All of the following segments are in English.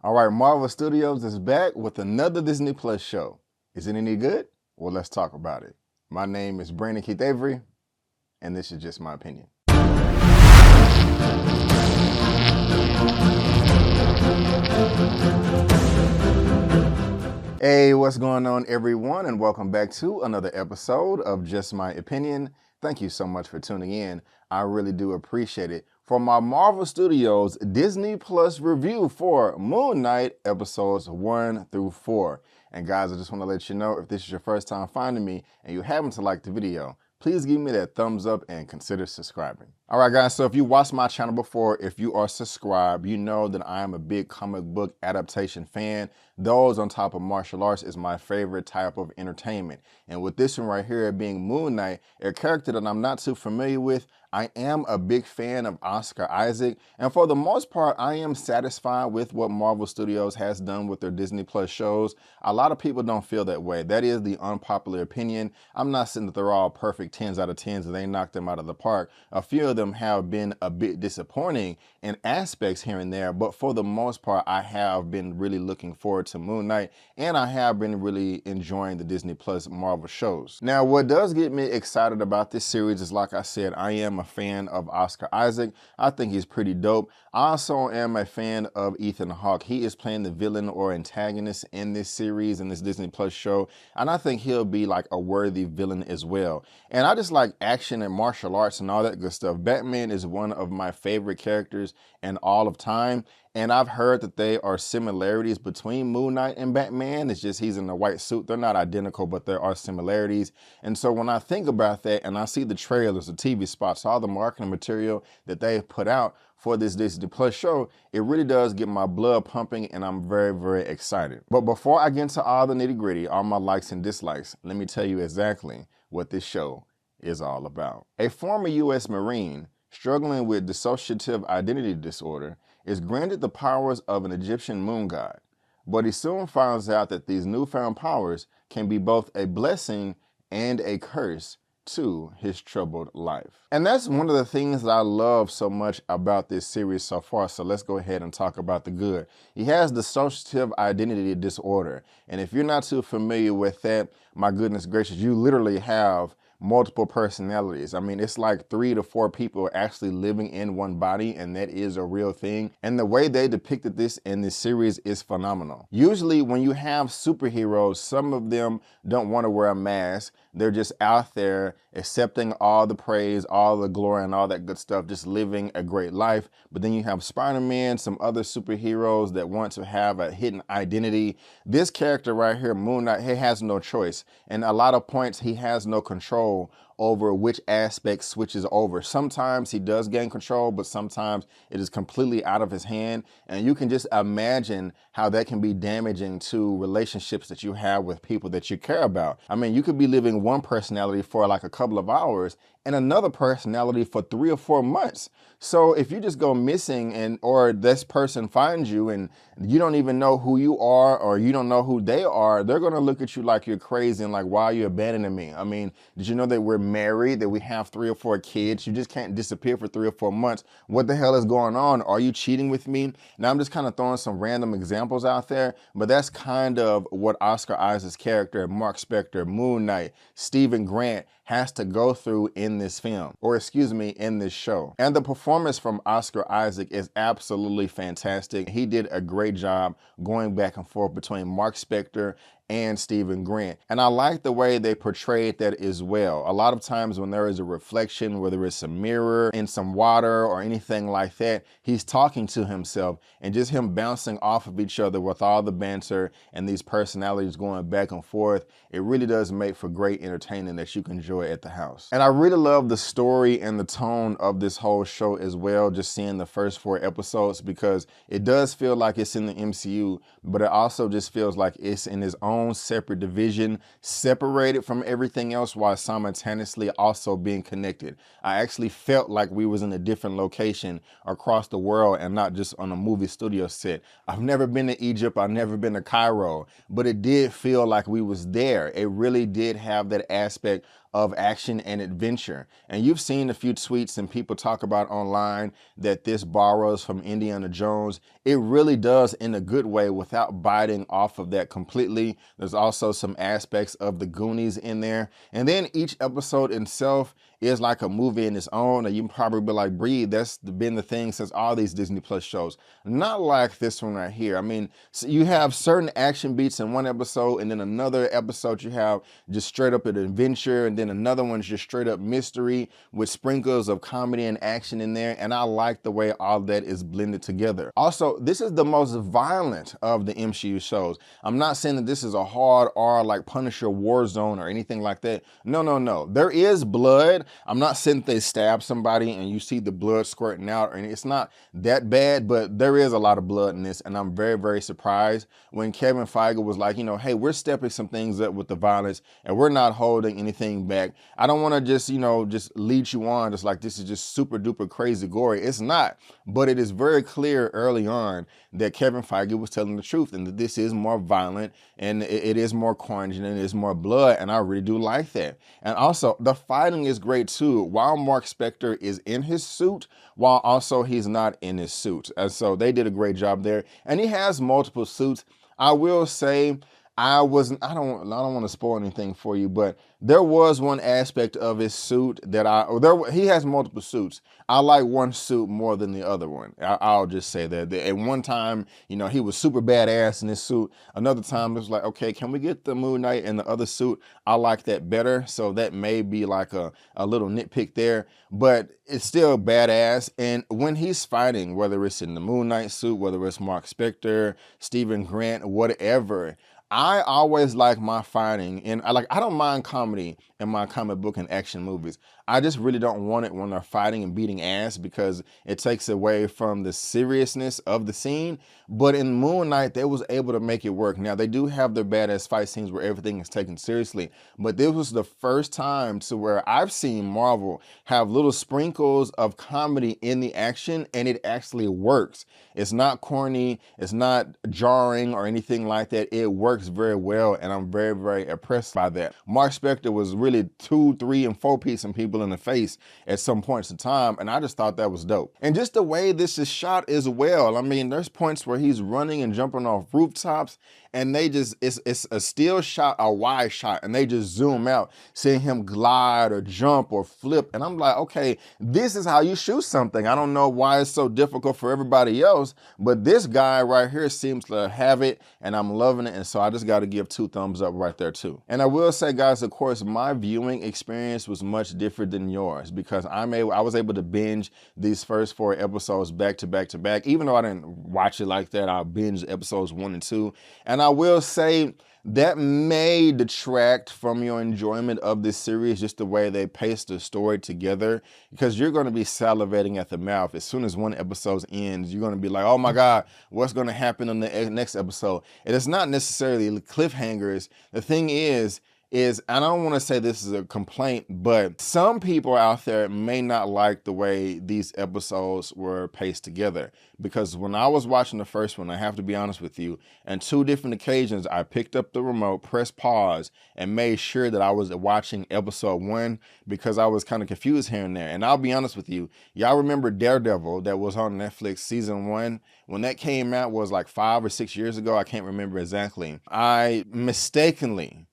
All right, Marvel Studios is back with another Disney Plus show. Is it any good? Well, let's talk about it. My name is Brandon Keith Avery, and this is just my opinion. Hey, what's going on, everyone, and welcome back to another episode of Just My Opinion. Thank you so much for tuning in. I really do appreciate it. For my Marvel Studios Disney Plus review for Moon Knight episodes 1 through 4. And guys, I just want to let you know, if this is your first time finding me and you happen to like the video, please give me that thumbs up and consider subscribing. All right, guys, so if you watched my channel before, if you are subscribed, you know that I am a big comic book adaptation fan. Those on top of martial arts is my favorite type of entertainment. And with this one right here being Moon Knight, a character that I'm not too familiar with, I am a big fan of Oscar Isaac, and for the most part, I am satisfied with what Marvel Studios has done with their Disney Plus shows. A lot of people don't feel that way. That is the unpopular opinion. I'm not saying that they're all perfect 10s out of 10s and they knocked them out of the park. A few of them have been a bit disappointing in aspects here and there, but for the most part, I have been really looking forward to Moon Knight, and I have been really enjoying the Disney Plus Marvel shows. Now, what does get me excited about this series is, like I said, I am a fan of Oscar Isaac. I think he's pretty dope. I also am a fan of Ethan Hawke. He is playing the villain or antagonist in this series, in this Disney Plus show, and I think he'll be like a worthy villain as well. And I just like action and martial arts and all that good stuff. Batman is one of my favorite characters in all of time. And I've heard that there are similarities between Moon Knight and Batman. It's just he's in a white suit. They're not identical, but there are similarities. And so when I think about that and I see the trailers, the TV spots, all the marketing material that they've put out for this Disney Plus show, it really does get my blood pumping, and I'm very, very excited. But before I get into all the nitty gritty, all my likes and dislikes, let me tell you exactly what this show is all about. A former U.S. Marine struggling with dissociative identity disorder is granted the powers of an Egyptian moon god, but he soon finds out that these newfound powers can be both a blessing and a curse to his troubled life. And that's one of the things that I love so much about this series so far, so let's go ahead and talk about the good. He has dissociative identity disorder, and if you're not too familiar with that, my goodness gracious, you literally have multiple personalities. I mean, it's like 3 to 4 people actually living in one body, and that is a real thing. And the way they depicted this in this series is phenomenal. Usually when you have superheroes, some of them don't want to wear a mask. They're just out there accepting all the praise, all the glory, and all that good stuff, just living a great life. But then you have Spider-Man, some other superheroes that want to have a hidden identity. This character right here, Moon Knight, he has no choice. And a lot of points, he has no control over which aspect switches over. Sometimes he does gain control, but sometimes it is completely out of his hand. And you can just imagine how that can be damaging to relationships that you have with people that you care about. I mean, you could be living one personality for like a couple of hours and another personality for 3 or 4 months. So if you just go missing or this person finds you and you don't even know who you are or you don't know who they are, they're gonna look at you like you're crazy and like, why are you abandoning me? I mean, did you know that we're married, that we have 3 or 4 kids? You just can't disappear for 3 or 4 months. What the hell is going on? Are you cheating with me? Now I'm just kind of throwing some random examples out there, but that's kind of what Oscar Isaac's character, Mark Spector, Moon Knight, Stephen Grant has to go through in this film, or excuse me, in this show. And the performance from Oscar Isaac is absolutely fantastic. He did a great job going back and forth between Mark Spector and Stephen Grant. And I like the way they portrayed that as well. A lot of times when there is a reflection, whether it's a mirror in some water or anything like that, he's talking to himself, and just him bouncing off of each other with all the banter and these personalities going back and forth, it really does make for great entertainment that you can enjoy at the house. And I really love the story and the tone of this whole show as well, just seeing the first 4 episodes, because it does feel like it's in the MCU, but it also just feels like it's in its own separate division, separated from everything else while simultaneously also being connected. I actually felt like we was in a different location across the world and not just on a movie studio set. I've never been to Egypt, I've never been to Cairo, but it did feel like we was there. It really did have that aspect of action and adventure. And you've seen a few tweets and people talk about online that this borrows from Indiana Jones. It really does in a good way without biting off of that completely. There's also some aspects of the Goonies in there. And then each episode itself is like a movie in its own, and you can probably be like, Breed, that's been the thing since all these Disney Plus shows. Not like this one right here. I mean, so you have certain action beats in one episode, and then another episode you have just straight up an adventure, and then another one's just straight up mystery with sprinkles of comedy and action in there, and I like the way all that is blended together. Also, this is the most violent of the MCU shows. I'm not saying that this is a hard R like Punisher Warzone or anything like that. No, no, no. There is blood. I'm not saying they stab somebody and you see the blood squirting out, and it's not that bad, but there is a lot of blood in this, and I'm very, very surprised when Kevin Feige was like, you know, hey, we're stepping some things up with the violence and we're not holding anything back. I don't want to just, you know, just lead you on just like this is just super duper crazy gory. It's not, but it is very clear early on that Kevin Feige was telling the truth and that this is more violent and it is more carnage and it is more blood, and I really do like that. And also the fighting is great too, while Mark Spector is in his suit, while also he's not in his suit. And so they did a great job there. And he has multiple suits. I will say I don't want to spoil anything for you, but there was one aspect of his suit that he has multiple suits. I like one suit more than the other one. I'll just say that. At one time, you know, he was super badass in his suit. Another time it was like, okay, can we get the Moon Knight in the other suit? I like that better. So that may be like a little nitpick there, but it's still badass. And when he's fighting, whether it's in the Moon Knight suit, whether it's Mark Spector, Stephen Grant, whatever, I always like my fighting, and I don't mind comedy in my comic book and action movies. I just really don't want it when they're fighting and beating ass because it takes away from the seriousness of the scene. But in Moon Knight, they was able to make it work. Now, they do have their badass fight scenes where everything is taken seriously, but this was the first time to where I've seen Marvel have little sprinkles of comedy in the action, and it actually works. It's not corny, it's not jarring or anything like that. It works very well, and I'm very, very impressed by that. Mark Spector was really 2, 3, and 4 piecing people in the face at some points in time, and I just thought that was dope. And just the way this is shot as well. I mean, there's points where he's running and jumping off rooftops, and they just, it's a still shot, a wide shot, and they just zoom out, seeing him glide or jump or flip, and I'm like, okay, this is how you shoot something. I don't know why it's so difficult for everybody else, but this guy right here seems to have it, and I'm loving it, and so I just got to give 2 thumbs up right there too. And I will say, guys, of course, my viewing experience was much different than yours because I was able to binge these first 4 episodes back to back to back. Even though I didn't watch it like that, I binged episodes 1 and 2. And I will say that may detract from your enjoyment of this series, just the way they pace the story together, because you're going to be salivating at the mouth. As soon as one episode ends, you're going to be like, oh my God, what's going to happen in the next episode? And it's not necessarily cliffhangers. The thing is I don't want to say this is a complaint, but some people out there may not like the way these episodes were paced together. Because when I was watching the first one, I have to be honest with you, on 2 different occasions, I picked up the remote, pressed pause, and made sure that I was watching episode 1 because I was kind of confused here and there. And I'll be honest with you, y'all remember Daredevil that was on Netflix season 1? When that came out was like 5 or 6 years ago. I can't remember exactly. I mistakenly,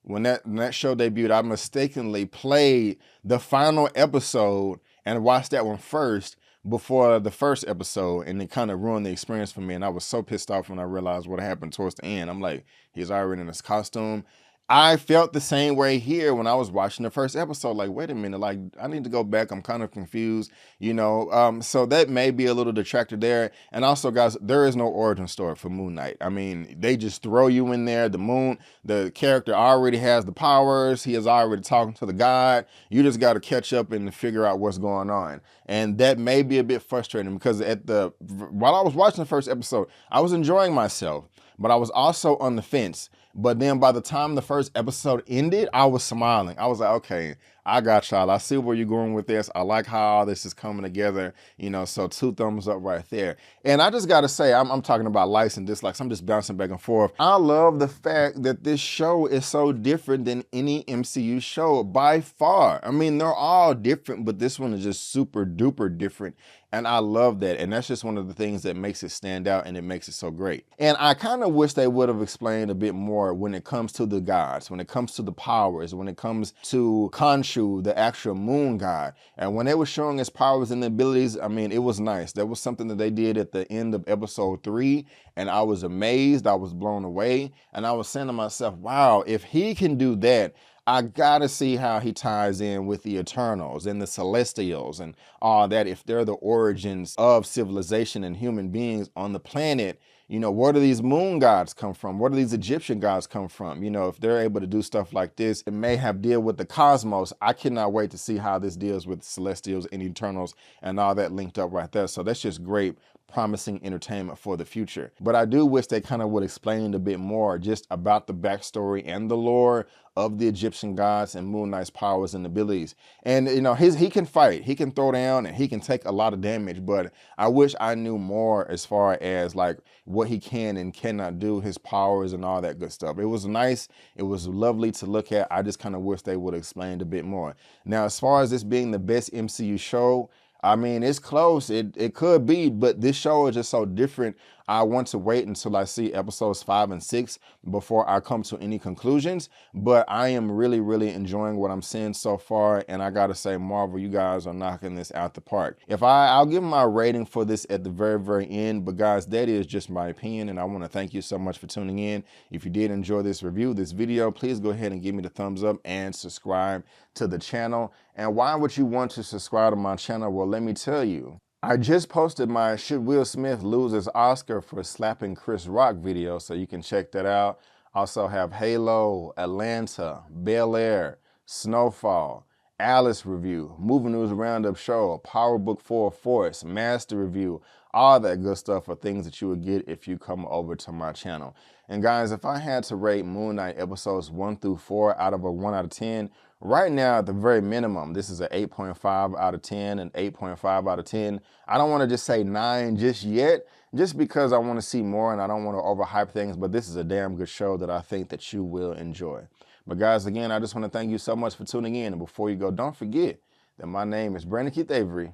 when that show debuted, I mistakenly played the final episode and watched that one first before the first episode, and it kind of ruined the experience for me. And I was so pissed off when I realized what happened towards the end. I'm like, he's already in his costume. I felt the same way here when I was watching the first episode. Like, wait a minute, like, I need to go back. I'm kind of confused, you know? So that may be a little detractor there. And also, guys, there is no origin story for Moon Knight. I mean, they just throw you in there. The character already has the powers. He is already talking to the god. You just got to catch up and figure out what's going on. And that may be a bit frustrating because while I was watching the first episode, I was enjoying myself, but I was also on the fence. But then by the time the first episode ended, I was smiling. I was like, okay, I got y'all. I see where you're going with this. I like how all this is coming together, you know, so 2 thumbs up right there. And I just got to say, I'm talking about likes and dislikes. I'm just bouncing back and forth. I love the fact that this show is so different than any MCU show by far. I mean, they're all different, but this one is just super duper different. And I love that. And that's just one of the things that makes it stand out and it makes it so great. And I kind of wish they would have explained a bit more when it comes to the gods, when it comes to the powers, when it comes to Khonshu, the actual moon god. And when they were showing his powers and abilities, I mean, it was nice. That was something that they did at the end of episode 3. And I was amazed. I was blown away. And I was saying to myself, wow, if he can do that, I gotta see how he ties in with the Eternals and the Celestials and all that. If they're the origins of civilization and human beings on the planet, you know, where do these moon gods come from? Where do these Egyptian gods come from? You know, if they're able to do stuff like this, it may have deal with the cosmos. I cannot wait to see how this deals with Celestials and Eternals and all that linked up right there. So that's just great, promising entertainment for the future. But I do wish they kind of would explain a bit more just about the backstory and the lore of the Egyptian gods and Moon Knight's powers and abilities. And you know, he can fight, he can throw down, and he can take a lot of damage, but I wish I knew more as far as like what he can and cannot do, his powers and all that good stuff. It was nice, it was lovely to look at. I just kind of wish they would have explained a bit more. Now, as far as this being the best MCU show, I mean, it's close. It could be, but this show is just so different. I want to wait until I see episodes 5 and 6 before I come to any conclusions. But I am really, really enjoying what I'm seeing so far. And I got to say, Marvel, you guys are knocking this out the park. I'll give my rating for this at the very, very end. But guys, that is just my opinion. And I want to thank you so much for tuning in. If you did enjoy this review, this video, please go ahead and give me the thumbs up and subscribe to the channel. And why would you want to subscribe to my channel? Well, let me tell you. I just posted my Should Will Smith Lose His Oscar for Slapping Chris Rock video, so you can check that out. Also have Halo, Atlanta, Bel Air, Snowfall, Alice review, Movie News Roundup show, Power Book 4 Force, Master review, all that good stuff are things that you would get if you come over to my channel. And guys, if I had to rate Moon Knight episodes 1 through 4 out of a 1 out of 10, right now at the very minimum, this is an 8.5 out of 10 and 8.5 out of 10. I don't want to just say 9 just yet, just because I want to see more and I don't want to overhype things, but this is a damn good show that I think that you will enjoy. But guys, again, I just want to thank you so much for tuning in. And before you go, don't forget that my name is Brandon Keith Avery,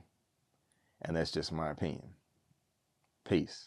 and that's just my opinion. Peace.